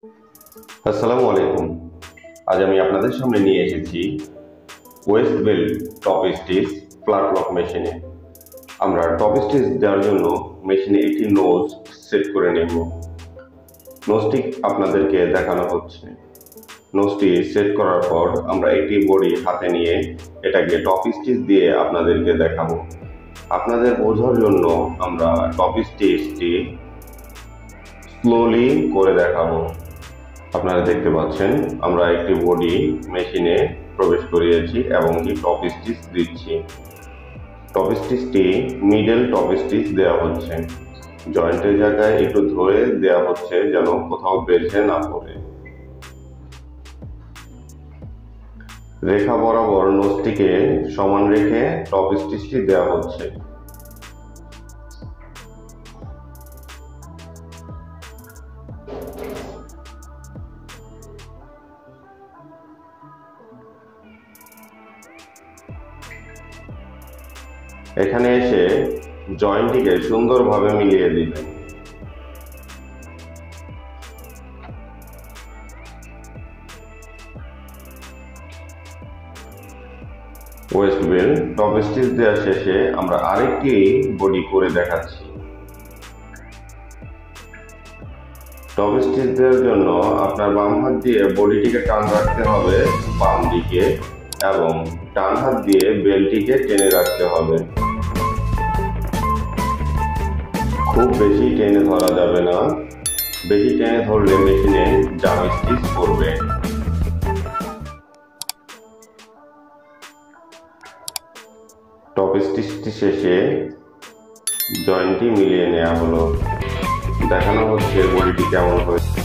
আসসালামু আলাইকুম। আজ আমি আপনাদের সামনে নিয়ে এসেছি ওয়েস্ট বেল্ট টপ স্টিচ ফ্ল্যাটলক মেশিনে। আমরা টপ স্টিচ দেওয়ার জন্য মেশিনে একটি নোজ সেট করে নেব। নোজটি আপনাদেরকে দেখানো হচ্ছে। নোজটি সেট করার পর আমরা একটি বডি হাতে নিয়ে এটাকে টপ স্টিচ দিয়ে আপনাদেরকে দেখাবো। আপনাদের বোঝার জন্য আমরা টপ স্টিচটি স্লোলি করে দেখাবো। আপনারা দেখতে পাচ্ছেন আমরা একটি বডি মেশিনে প্রবেশ করিয়েছি এবং কি টপ স্টিচ দিচ্ছি। টপ স্টিচটি মিডল টপ স্টিচ দেওয়া হচ্ছে। জয়েন্টের জায়গায় একটু ধরে দেওয়া হচ্ছে যেন কোথাও বেঁধে না পড়ে। রেখা বরাবর নোজটিকে সমান রেখে টপ স্টিচটি দেওয়া হচ্ছে। এখানে এসে জয়েন্টটিকে সুন্দরভাবে মিলিয়ে দিবেন। ওয়েস্ট বেল্ট টপ স্টিচ দেওয়া শেষে আমরা আরেকটি বডি করে দেখাচ্ছি। টপ স্টিচ দেওয়ার জন্য আপনার বাম হাত দিয়ে বডিটিকে টান রাখতে হবে বাম দিকে এবং ডান হাত দিয়ে বেল্টটিকে টেনে রাখতে হবে। খুব বেশি টেনে ধরা যাবে না, বেশি টেনে ধরলে মেশিনে জাম স্টিচ পড়বে। টপ স্টিচটি শেষে জয়েন্টটি মিলিয়ে নেওয়া হলো। দেখানো হচ্ছে বডিটি কেমন হয়েছে।